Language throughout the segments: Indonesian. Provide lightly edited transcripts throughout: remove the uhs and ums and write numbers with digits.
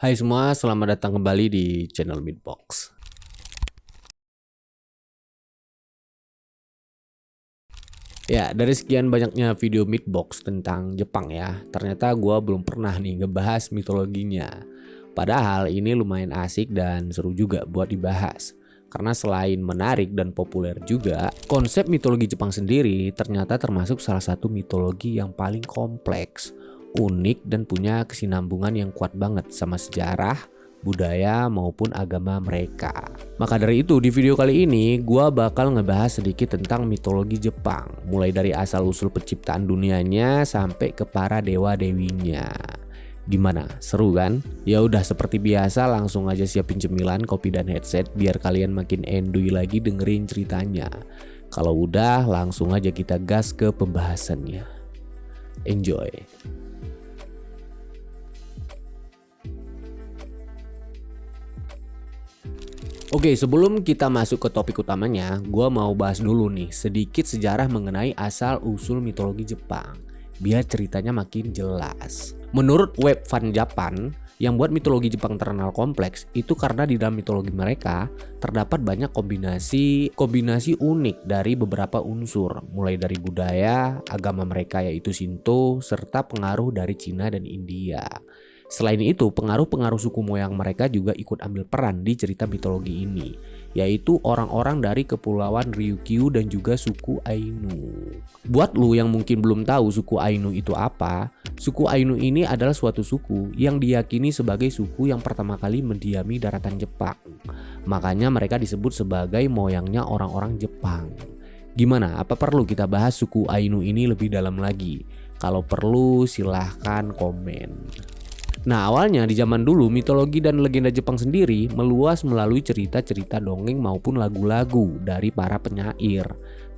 Hai semua, selamat datang kembali di channel Meatbox. Ya, dari sekian banyaknya video Meatbox tentang Jepang ya, ternyata gue belum pernah nih ngebahas mitologinya. Padahal ini lumayan asik dan seru juga buat dibahas. Karena selain menarik dan populer juga, konsep mitologi Jepang sendiri ternyata termasuk salah satu mitologi yang paling kompleks, unik dan punya kesinambungan yang kuat banget sama sejarah, budaya maupun agama mereka. Maka dari itu di video kali ini gua bakal ngebahas sedikit tentang mitologi Jepang, mulai dari asal usul penciptaan dunianya sampai ke para dewa dewinya. Gimana? Seru kan? Ya udah seperti biasa langsung aja siapin cemilan, kopi dan headset biar kalian makin enduy lagi dengerin ceritanya. Kalau udah langsung aja kita gas ke pembahasannya. Enjoy. Oke, sebelum kita masuk ke topik utamanya, gue mau bahas dulu nih sedikit sejarah mengenai asal-usul mitologi Jepang, biar ceritanya makin jelas. Menurut web Fan Japan, yang buat mitologi Jepang terkenal kompleks itu karena di dalam mitologi mereka terdapat banyak kombinasi unik dari beberapa unsur, mulai dari budaya, agama mereka yaitu Shinto, serta pengaruh dari Cina dan India. Selain itu, pengaruh-pengaruh suku moyang mereka juga ikut ambil peran di cerita mitologi ini, yaitu orang-orang dari kepulauan Ryukyu dan juga suku Ainu. Buat lu yang mungkin belum tahu suku Ainu itu apa, suku Ainu ini adalah suatu suku yang diyakini sebagai suku yang pertama kali mendiami daratan Jepang. Makanya mereka disebut sebagai moyangnya orang-orang Jepang. Gimana? Apa perlu kita bahas suku Ainu ini lebih dalam lagi? Kalau perlu silahkan komen. Nah, awalnya di zaman dulu mitologi dan legenda Jepang sendiri meluas melalui cerita-cerita dongeng maupun lagu-lagu dari para penyair.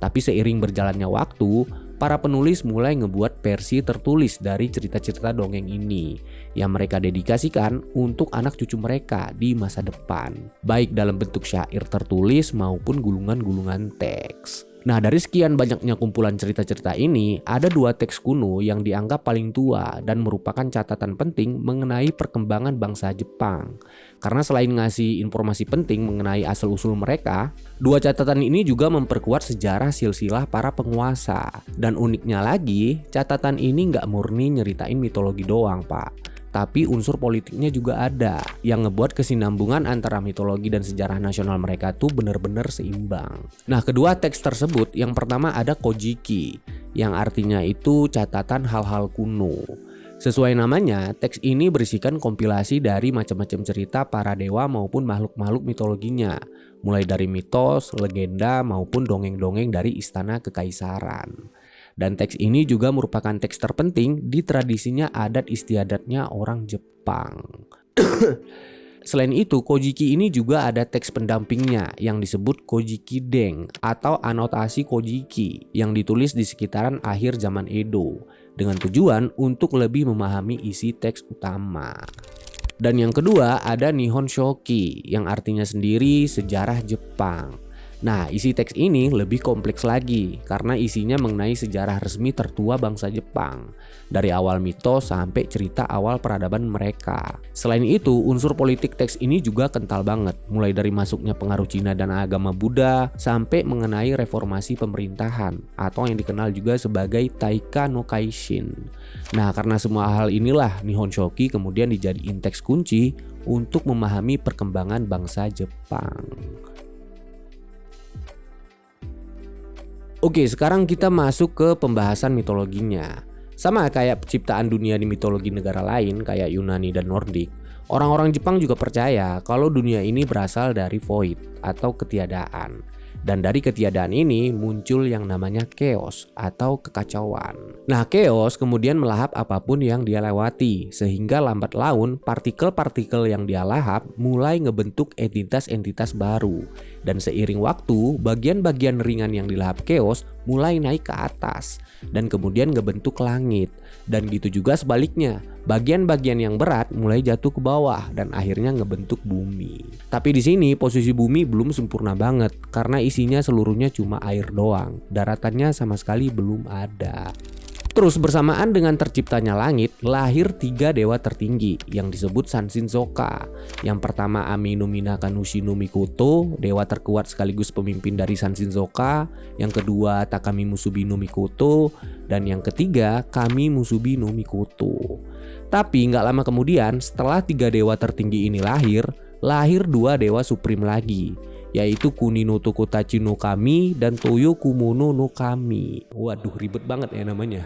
Tapi seiring berjalannya waktu, para penulis mulai ngebuat versi tertulis dari cerita-cerita dongeng ini yang mereka dedikasikan untuk anak cucu mereka di masa depan, baik dalam bentuk syair tertulis maupun gulungan-gulungan teks. Nah, dari sekian banyaknya kumpulan cerita-cerita ini, ada dua teks kuno yang dianggap paling tua dan merupakan catatan penting mengenai perkembangan bangsa Jepang. Karena selain ngasih informasi penting mengenai asal-usul mereka, dua catatan ini juga memperkuat sejarah silsilah para penguasa. Dan uniknya lagi, catatan ini nggak murni nyeritain mitologi doang, Pak. Tapi unsur politiknya juga ada yang ngebuat kesinambungan antara mitologi dan sejarah nasional mereka tuh bener-bener seimbang. Nah, kedua teks tersebut yang pertama ada Kojiki yang artinya itu catatan hal-hal kuno. Sesuai namanya, teks ini berisikan kompilasi dari macam-macam cerita para dewa maupun makhluk-makhluk mitologinya, mulai dari mitos, legenda maupun dongeng-dongeng dari istana kekaisaran. Dan teks ini juga merupakan teks terpenting di tradisinya adat istiadatnya orang Jepang. Selain itu, Kojiki ini juga ada teks pendampingnya yang disebut Kojiki Deng atau anotasi Kojiki yang ditulis di sekitaran akhir zaman Edo dengan tujuan untuk lebih memahami isi teks utama. Dan yang kedua ada Nihon Shoki yang artinya sendiri sejarah Jepang. Nah, isi teks ini lebih kompleks lagi karena isinya mengenai sejarah resmi tertua bangsa Jepang dari awal mitos sampai cerita awal peradaban mereka. Selain itu, unsur politik teks ini juga kental banget, mulai dari masuknya pengaruh Cina dan agama Buddha sampai mengenai reformasi pemerintahan atau yang dikenal juga sebagai Taika no Kaishin. Nah, karena semua hal inilah Nihon Shoki kemudian dijadiin teks kunci untuk memahami perkembangan bangsa Jepang. Oke, sekarang kita masuk ke pembahasan mitologinya. Sama kayak penciptaan dunia di mitologi negara lain kayak Yunani dan Nordik, orang-orang Jepang juga percaya kalau dunia ini berasal dari void atau ketiadaan. Dan dari ketiadaan ini muncul yang namanya chaos atau kekacauan. Nah, chaos kemudian melahap apapun yang dia lewati, sehingga lambat laun partikel-partikel yang dia lahap mulai ngebentuk entitas-entitas baru. Dan seiring waktu, bagian-bagian ringan yang dilahap chaos mulai naik ke atas dan kemudian ngebentuk langit. Dan gitu juga sebaliknya, bagian-bagian yang berat mulai jatuh ke bawah dan akhirnya ngebentuk bumi. Tapi di sini posisi bumi belum sempurna banget karena isinya seluruhnya cuma air doang. Daratannya sama sekali belum ada. Terus bersamaan dengan terciptanya langit, lahir 3 dewa tertinggi yang disebut Sanshinsoka. Yang pertama Amino Minaka Nushi no Mikoto, dewa terkuat sekaligus pemimpin dari Sanshinsoka. Yang kedua Takami Musubi no Mikoto, dan yang ketiga Kami Musubi no Mikoto. Tapi nggak lama kemudian, setelah 3 dewa tertinggi ini lahir 2 dewa supreme lagi, yaitu Kunino Tokotachi no Kami dan Toyo Kumono no Kami. Waduh, ribet banget ya namanya.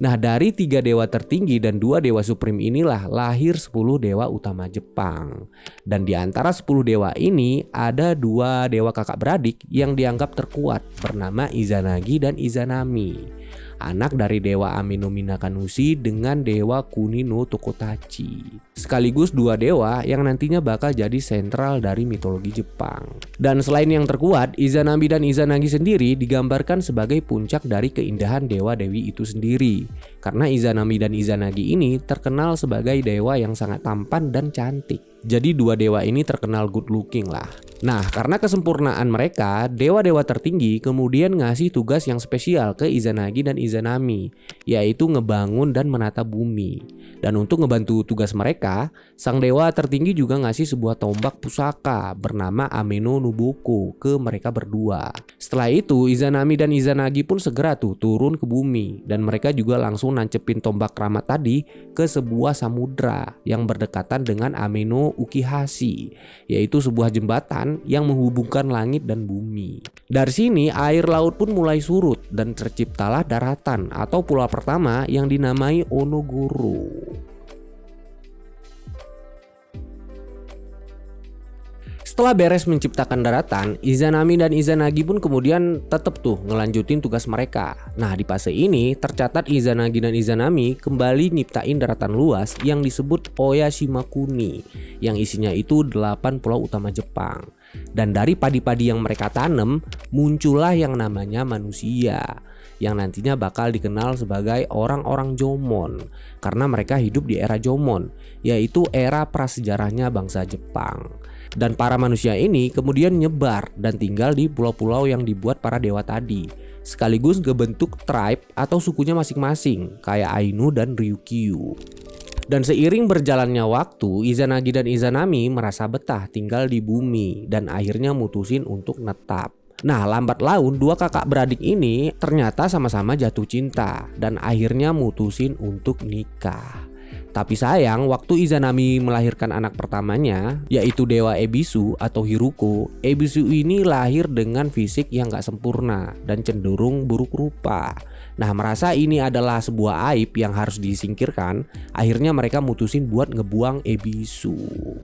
Nah, dari 3 dewa tertinggi dan 2 dewa supreme inilah lahir 10 dewa utama Jepang. Dan di antara 10 dewa ini ada 2 dewa kakak beradik yang dianggap terkuat bernama Izanagi dan Izanami, anak dari dewa Amino Minaka Nushi dengan dewa Kunino Tokotachi. Sekaligus 2 dewa yang nantinya bakal jadi sentral dari mitologi Jepang. Dan selain yang terkuat, Izanami dan Izanagi sendiri digambarkan sebagai puncak dari keindahan dewa-dewi itu sendiri. Karena Izanami dan Izanagi ini terkenal sebagai dewa yang sangat tampan dan cantik. Jadi 2 dewa ini terkenal good looking lah. Nah, karena kesempurnaan mereka, dewa-dewa tertinggi kemudian ngasih tugas yang spesial ke Izanagi dan Izanami, yaitu ngebangun dan menata bumi. Dan untuk ngebantu tugas mereka, sang dewa tertinggi juga ngasih sebuah tombak pusaka bernama Ameno Noboko ke mereka berdua. Setelah itu, Izanami dan Izanagi pun segera turun ke bumi, dan mereka juga langsung nancepin tombak keramat tadi ke sebuah samudra yang berdekatan dengan Ameno Ukihashi, yaitu sebuah jembatan yang menghubungkan langit dan bumi. Dari sini air laut pun mulai surut dan terciptalah daratan atau pulau pertama yang dinamai Onogoro. Setelah beres menciptakan daratan, Izanami dan Izanagi pun kemudian tetap ngelanjutin tugas mereka. Nah, di fase ini tercatat Izanagi dan Izanami kembali nyiptain daratan luas yang disebut Oyashimakuni, yang isinya itu 8 pulau utama Jepang. Dan dari padi-padi yang mereka tanam, muncullah yang namanya manusia, yang nantinya bakal dikenal sebagai orang-orang Jomon, karena mereka hidup di era Jomon, yaitu era prasejarahnya bangsa Jepang. Dan para manusia ini kemudian nyebar dan tinggal di pulau-pulau yang dibuat para dewa tadi, sekaligus ngebentuk tribe atau sukunya masing-masing kayak Ainu dan Ryukyu. Dan seiring berjalannya waktu, Izanagi dan Izanami merasa betah tinggal di bumi dan akhirnya mutusin untuk netap. Nah, lambat laun 2 kakak beradik ini ternyata sama-sama jatuh cinta dan akhirnya mutusin untuk nikah. Tapi sayang, waktu Izanami melahirkan anak pertamanya, yaitu dewa Ebisu atau Hiruko, Ebisu ini lahir dengan fisik yang gak sempurna dan cenderung buruk rupa. Nah, merasa ini adalah sebuah aib yang harus disingkirkan, akhirnya mereka mutusin buat ngebuang Ebisu.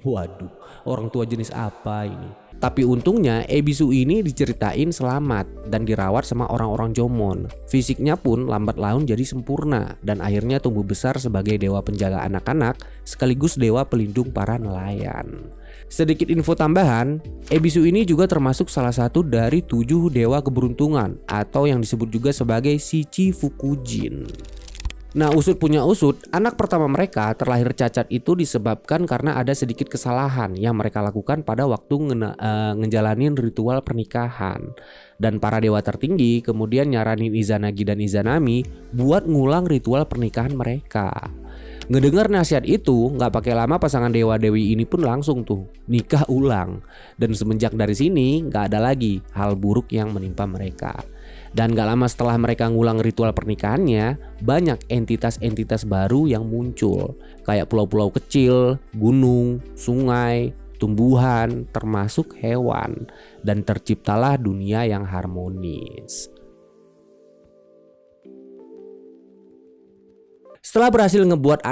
Waduh, orang tua jenis apa ini? Tapi untungnya Ebisu ini diceritain selamat dan dirawat sama orang-orang Jomon. Fisiknya pun lambat laun jadi sempurna dan akhirnya tumbuh besar sebagai dewa penjaga anak-anak sekaligus dewa pelindung para nelayan. Sedikit info tambahan, Ebisu ini juga termasuk salah satu dari 7 dewa keberuntungan atau yang disebut juga sebagai Shichi Fukujin. Nah, usut punya usut, anak pertama mereka terlahir cacat itu disebabkan karena ada sedikit kesalahan yang mereka lakukan pada waktu ngejalanin ritual pernikahan. Dan para dewa tertinggi kemudian nyaranin Izanagi dan Izanami buat ngulang ritual pernikahan mereka. Ngedengar nasihat itu, gak pakai lama pasangan dewa-dewi ini pun langsung nikah ulang. Dan semenjak dari sini gak ada lagi hal buruk yang menimpa mereka. Dan gak lama setelah mereka ngulang ritual pernikahannya, banyak entitas-entitas baru yang muncul. Kayak pulau-pulau kecil, gunung, sungai, tumbuhan, termasuk hewan. Dan terciptalah dunia yang harmonis. Setelah berhasil membuat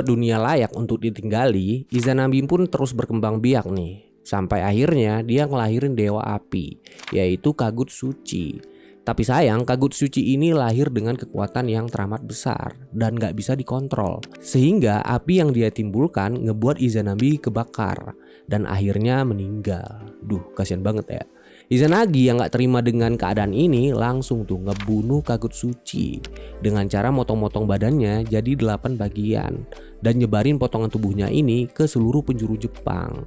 dunia layak untuk ditinggali, Izanami pun terus berkembang biak nih. Sampai akhirnya dia ngelahirin dewa api, yaitu Kagutsuchi. Tapi sayang, Kagutsuchi ini lahir dengan kekuatan yang teramat besar dan gak bisa dikontrol. Sehingga api yang dia timbulkan ngebuat Izanami kebakar dan akhirnya meninggal. Duh, kasihan banget ya. Izanagi yang gak terima dengan keadaan ini langsung tuh ngebunuh Kagutsuchi dengan cara motong-motong badannya jadi 8 bagian dan nyebarin potongan tubuhnya ini ke seluruh penjuru Jepang.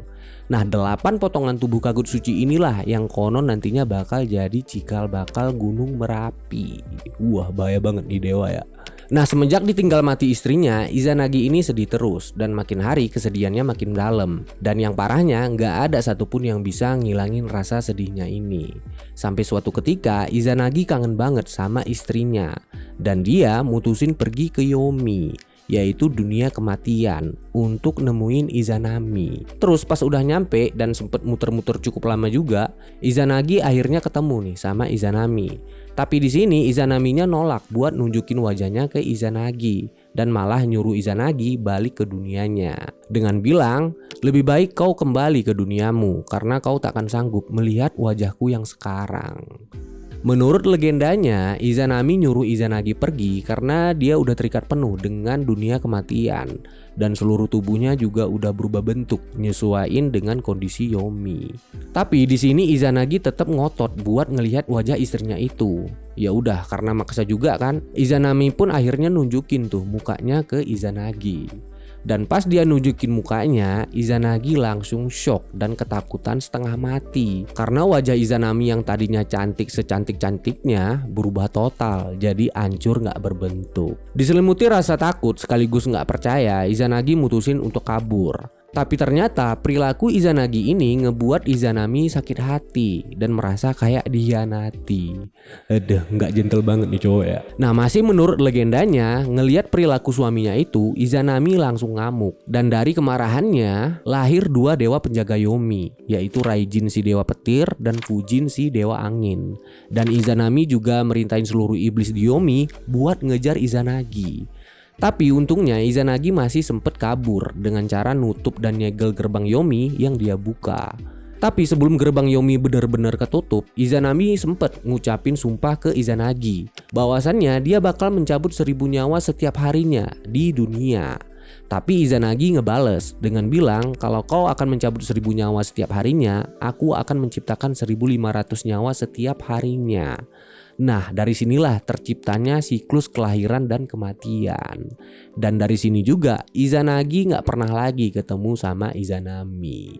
Nah, 8 potongan tubuh Kagutsuchi inilah yang konon nantinya bakal jadi cikal bakal Gunung Merapi. Wah, bahaya banget nih dewa ya. Nah, semenjak ditinggal mati istrinya, Izanagi ini sedih terus dan makin hari kesedihannya makin dalam. Dan yang parahnya nggak ada satupun yang bisa ngilangin rasa sedihnya ini. Sampai suatu ketika Izanagi kangen banget sama istrinya dan dia mutusin pergi ke Yomi, yaitu dunia kematian, untuk nemuin Izanami. Terus pas udah nyampe dan sempet muter-muter cukup lama juga, Izanagi akhirnya ketemu nih sama Izanami. Tapi di sini Izanaminya nolak buat nunjukin wajahnya ke Izanagi dan malah nyuruh Izanagi balik ke dunianya dengan bilang, lebih baik kau kembali ke duniamu karena kau takkan sanggup melihat wajahku yang sekarang. Menurut legendanya, Izanami nyuruh Izanagi pergi karena dia udah terikat penuh dengan dunia kematian dan seluruh tubuhnya juga udah berubah bentuk nyesuaiin dengan kondisi Yomi. Tapi di sini Izanagi tetap ngotot buat ngelihat wajah istrinya itu. Ya udah, karena maksa juga kan, Izanami pun akhirnya nunjukin tuh mukanya ke Izanagi. Dan pas dia nunjukin mukanya, Izanagi langsung shock dan ketakutan setengah mati karena wajah Izanami yang tadinya cantik secantik-cantiknya berubah total jadi hancur gak berbentuk. Diselimuti rasa takut sekaligus gak percaya, Izanagi mutusin untuk kabur. Tapi ternyata perilaku Izanagi ini ngebuat Izanami sakit hati dan merasa kayak dihianati. Aduh, nggak gentle banget nih cowok ya. Nah, masih menurut legendanya, ngelihat perilaku suaminya itu, Izanami langsung ngamuk. Dan dari kemarahannya lahir 2 dewa penjaga Yomi, yaitu Raijin si dewa petir dan Fujin si dewa angin. Dan Izanami juga merintahin seluruh iblis di Yomi buat ngejar Izanagi. Tapi untungnya Izanagi masih sempet kabur dengan cara nutup dan nyegel gerbang Yomi yang dia buka. Tapi sebelum gerbang Yomi benar-benar ketutup, Izanami sempet ngucapin sumpah ke Izanagi bahwasannya dia bakal mencabut 1000 nyawa setiap harinya di dunia. Tapi Izanagi ngebales dengan bilang, kalau kau akan mencabut 1000 nyawa setiap harinya, aku akan menciptakan 1500 nyawa setiap harinya. Nah, dari sinilah terciptanya siklus kelahiran dan kematian. Dan dari sini juga Izanagi gak pernah lagi ketemu sama Izanami.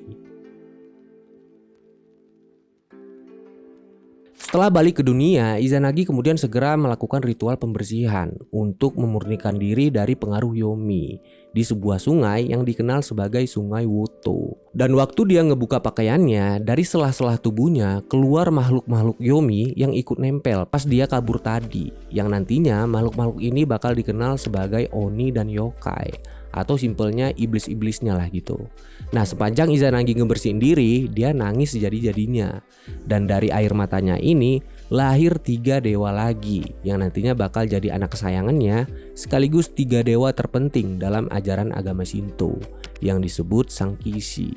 Setelah balik ke dunia, Izanagi kemudian segera melakukan ritual pembersihan untuk memurnikan diri dari pengaruh Yomi di sebuah sungai yang dikenal sebagai Sungai Woto. Dan waktu dia ngebuka pakaiannya, dari sela-sela tubuhnya keluar makhluk-makhluk Yomi yang ikut nempel pas dia kabur tadi, yang nantinya makhluk-makhluk ini bakal dikenal sebagai Oni dan Yokai, atau simpelnya iblis-iblisnya lah gitu. Nah, sepanjang Izanagi ngebersihin diri, dia nangis sejadi-jadinya. Dan dari air matanya ini lahir 3 dewa lagi yang nantinya bakal jadi anak kesayangannya, sekaligus 3 dewa terpenting dalam ajaran agama Shinto yang disebut Sang Kishi.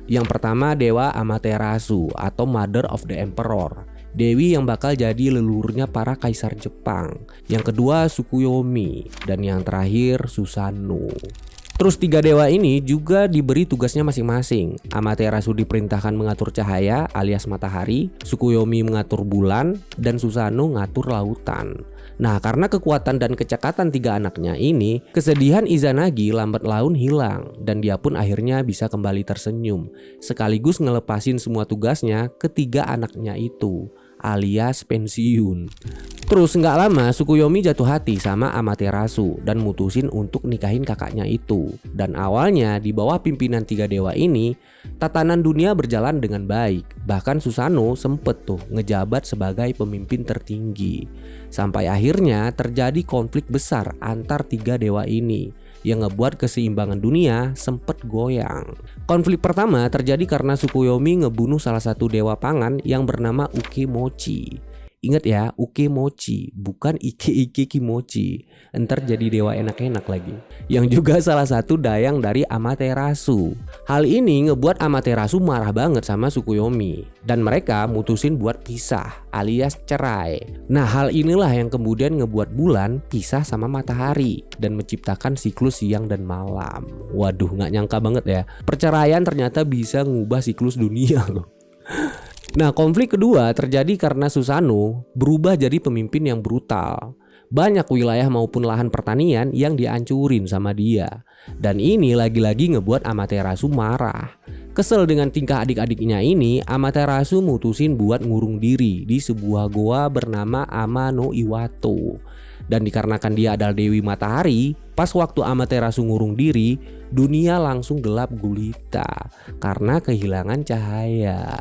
Yang pertama dewa Amaterasu atau Mother of the Emperor, dewi yang bakal jadi leluhurnya para kaisar Jepang. Yang kedua Tsukuyomi, dan yang terakhir Susanoo. Terus 3 dewa ini juga diberi tugasnya masing-masing. Amaterasu diperintahkan mengatur cahaya alias matahari, Tsukuyomi mengatur bulan, dan Susanoo ngatur lautan. Nah, karena kekuatan dan kecekatan 3 anaknya ini, kesedihan Izanagi lambat laun hilang dan dia pun akhirnya bisa kembali tersenyum, sekaligus ngelepasin semua tugasnya ke 3 anaknya itu, alias pensiun. Terus nggak lama Tsukuyomi jatuh hati sama Amaterasu dan mutusin untuk nikahin kakaknya itu. Dan awalnya di bawah pimpinan 3 dewa ini, tatanan dunia berjalan dengan baik. Bahkan Susanoo sempet tuh ngejabat sebagai pemimpin tertinggi. Sampai akhirnya terjadi konflik besar antar 3 dewa ini yang ngebuat keseimbangan dunia sempet goyang. Konflik pertama terjadi karena Tsukuyomi ngebunuh salah satu dewa pangan yang bernama Ukemochi. Ingat ya, Ukemochi, bukan Ike Kimochi. Entar jadi dewa enak-enak lagi. Yang juga salah satu dayang dari Amaterasu. Hal ini ngebuat Amaterasu marah banget sama Tsukuyomi. Dan mereka mutusin buat pisah alias cerai. Nah, hal inilah yang kemudian ngebuat bulan pisah sama matahari dan menciptakan siklus siang dan malam. Waduh, gak nyangka banget ya. Perceraian ternyata bisa ngubah siklus dunia loh. Nah, konflik kedua terjadi karena Susanoo berubah jadi pemimpin yang brutal. Banyak wilayah maupun lahan pertanian yang dihancurin sama dia. Dan ini lagi-lagi ngebuat Amaterasu marah. Kesel dengan tingkah adik-adiknya ini, Amaterasu mutusin buat ngurung diri di sebuah goa bernama Ama no Iwato. Dan dikarenakan dia adalah Dewi Matahari, pas waktu Amaterasu ngurung diri, dunia langsung gelap gulita karena kehilangan cahaya.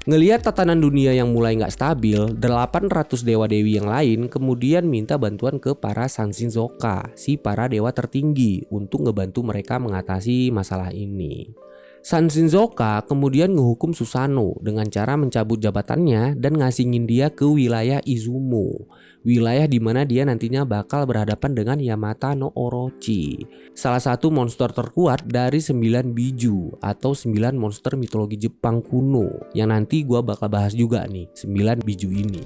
Ngelihat tatanan dunia yang mulai nggak stabil, 800 dewa dewi yang lain kemudian minta bantuan ke para Sanshinzoka, si para dewa tertinggi, untuk ngebantu mereka mengatasi masalah ini. Sanshinzoka kemudian ngehukum Susanoo dengan cara mencabut jabatannya dan ngasingin dia ke wilayah Izumo, wilayah di mana dia nantinya bakal berhadapan dengan Yamata no Orochi, salah satu monster terkuat dari 9 biju atau 9 monster mitologi Jepang kuno, yang nanti gua bakal bahas juga nih 9 biju ini.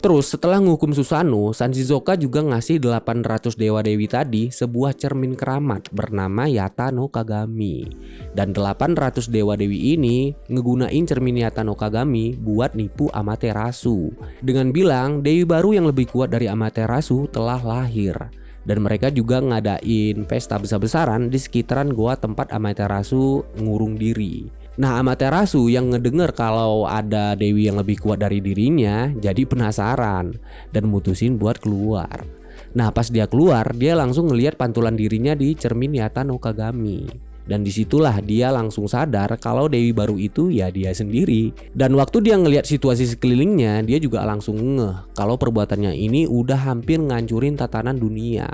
Terus setelah ngukum Susanoo, Sanshinzoka juga ngasih 800 dewa-dewi tadi sebuah cermin keramat bernama Yata no Kagami. Dan 800 dewa-dewi ini ngegunain cermin Yata no Kagami buat nipu Amaterasu. Dengan bilang dewi baru yang lebih kuat dari Amaterasu telah lahir. Dan mereka juga ngadain pesta besar-besaran di sekitaran goa tempat Amaterasu ngurung diri. Nah, Amaterasu yang ngedenger kalau ada dewi yang lebih kuat dari dirinya jadi penasaran dan mutusin buat keluar. Nah, pas dia keluar, dia langsung ngelihat pantulan dirinya di cermin Yata no Kagami. Dan disitulah dia langsung sadar kalau dewi baru itu ya dia sendiri. Dan waktu dia ngelihat situasi sekelilingnya, dia juga langsung ngeh kalau perbuatannya ini udah hampir ngancurin tatanan dunia.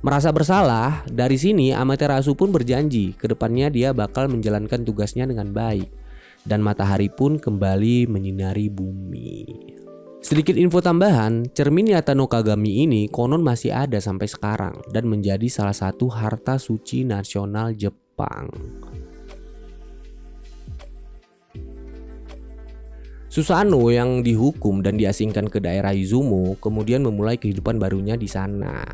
Merasa bersalah, dari sini Amaterasu pun berjanji ke depannya dia bakal menjalankan tugasnya dengan baik. Dan matahari pun kembali menyinari bumi. Sedikit info tambahan, cermin Yata no Kagami ini konon masih ada sampai sekarang dan menjadi salah satu harta suci nasional Jepang. Susanoo yang dihukum dan diasingkan ke daerah Izumo kemudian memulai kehidupan barunya di sana.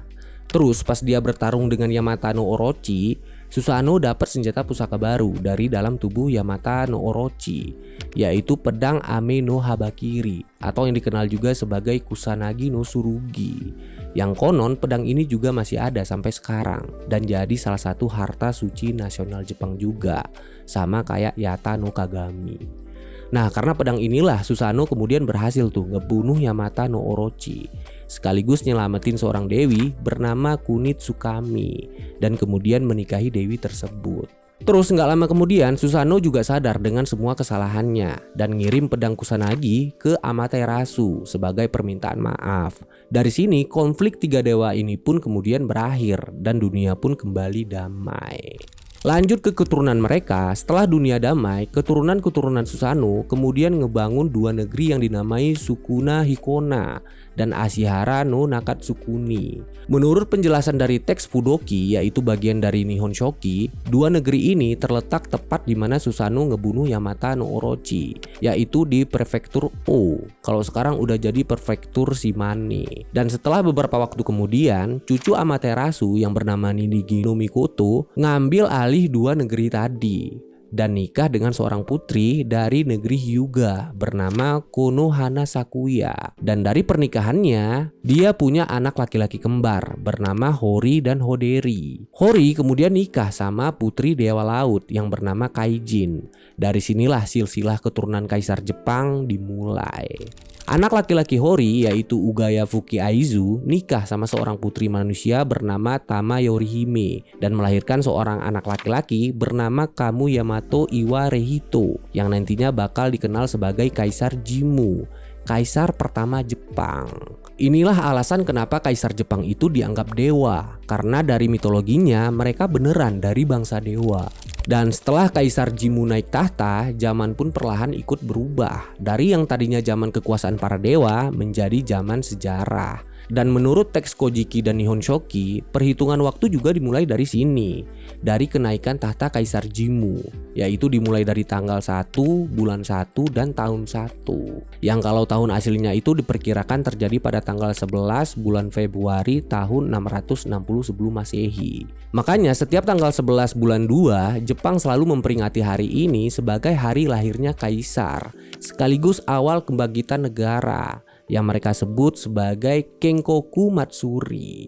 Terus pas dia bertarung dengan Yamata no Orochi, Susanoo dapat senjata pusaka baru dari dalam tubuh Yamata no Orochi, yaitu pedang Ame no Habakiri atau yang dikenal juga sebagai Kusanagi no Tsurugi. Yang konon pedang ini juga masih ada sampai sekarang dan jadi salah satu harta suci nasional Jepang juga, sama kayak Yata no Kagami. Nah, karena pedang inilah Susanoo kemudian berhasil tuh ngebunuh Yamata no Orochi, sekaligus nyelamatin seorang dewi bernama Kunitsukami dan kemudian menikahi dewi tersebut. Terus nggak lama kemudian Susanoo juga sadar dengan semua kesalahannya dan ngirim pedang Kusanagi ke Amaterasu sebagai permintaan maaf. Dari sini konflik tiga dewa ini pun kemudian berakhir dan dunia pun kembali damai. Lanjut ke keturunan mereka, setelah dunia damai, keturunan-keturunan Susanoo kemudian ngebangun dua negeri yang dinamai Sukuna Hikona dan Ashihara no Nakatsukuni. Menurut penjelasan dari teks Fudoki, yaitu bagian dari Nihon Shoki, dua negeri ini terletak tepat di mana Susanoo ngebunuh Yamata no Orochi, yaitu di prefektur O. Kalau sekarang udah jadi prefektur Shimane. Dan setelah beberapa waktu kemudian, cucu Amaterasu yang bernama Ninigi no Mikoto ngambil alih dua negeri tadi dan nikah dengan seorang putri dari negeri Hyuga bernama Konohana Sakuya. Dan dari pernikahannya dia punya anak laki-laki kembar bernama Hori dan Hoderi. Hori kemudian nikah sama putri dewa laut yang bernama Kaijin. Dari sinilah silsilah keturunan kaisar Jepang dimulai. Anak laki-laki Hori yaitu Ugaya Fuki Aizu nikah sama seorang putri manusia bernama Tama Yorihime dan melahirkan seorang anak laki-laki bernama Kamu Yamato Iwa Rehito yang nantinya bakal dikenal sebagai Kaisar Jimmu, kaisar pertama Jepang. Inilah alasan kenapa kaisar Jepang itu dianggap dewa, karena dari mitologinya mereka beneran dari bangsa dewa. Dan setelah Kaisar Jimmu naik tahta, zaman pun perlahan ikut berubah dari yang tadinya zaman kekuasaan para dewa menjadi zaman sejarah. Dan menurut teks Kojiki dan Nihon Shoki, perhitungan waktu juga dimulai dari sini, dari kenaikan tahta Kaisar Jimmu, yaitu dimulai dari tanggal 1, bulan 1, dan tahun 1. Yang kalau tahun aslinya itu diperkirakan terjadi pada tanggal 11 bulan Februari tahun 660 sebelum Masehi. Makanya setiap tanggal 11 bulan 2, Jepang selalu memperingati hari ini sebagai hari lahirnya Kaisar, sekaligus awal kebangkitan negara, yang mereka sebut sebagai Kenkoku Matsuri.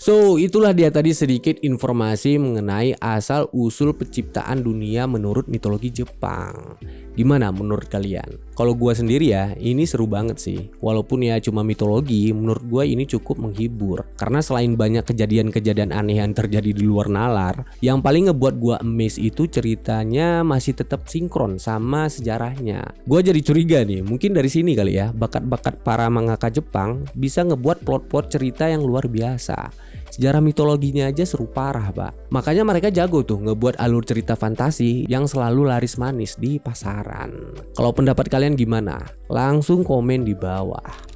So, itulah dia tadi sedikit informasi mengenai asal-usul penciptaan dunia menurut mitologi Jepang. Gimana menurut kalian? Kalau gua sendiri ya, ini seru banget sih. Walaupun ya cuma mitologi, menurut gua ini cukup menghibur. Karena selain banyak kejadian-kejadian aneh yang terjadi di luar nalar, yang paling ngebuat gua amazed itu ceritanya masih tetap sinkron sama sejarahnya. Gua jadi curiga nih, mungkin dari sini kali ya, bakat-bakat para mangaka Jepang bisa ngebuat plot-plot cerita yang luar biasa. Sejarah mitologinya aja seru parah, Pak. Makanya mereka jago tuh ngebuat alur cerita fantasi yang selalu laris manis di pasaran. Kalau pendapat kalian gimana? Langsung komen di bawah.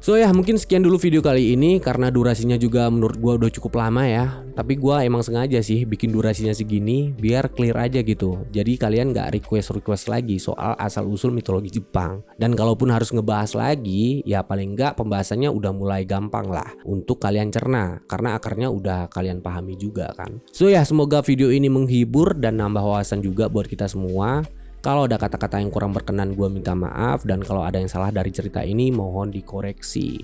So ya, mungkin sekian dulu video kali ini karena durasinya juga menurut gua udah cukup lama ya. Tapi gua emang sengaja sih bikin durasinya segini biar clear aja gitu. Jadi kalian gak request lagi soal asal-usul mitologi Jepang. Dan kalaupun harus ngebahas lagi, ya paling enggak pembahasannya udah mulai gampang lah untuk kalian cerna. Karena akarnya udah kalian pahami juga kan. So ya, semoga video ini menghibur dan nambah wawasan juga buat kita semua. Kalau ada kata-kata yang kurang berkenan gue minta maaf, dan kalau ada yang salah dari cerita ini mohon dikoreksi.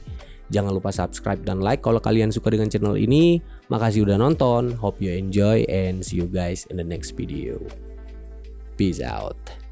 Jangan lupa subscribe dan like kalau kalian suka dengan channel ini. Makasih udah nonton, hope you enjoy and see you guys in the next video. Peace out.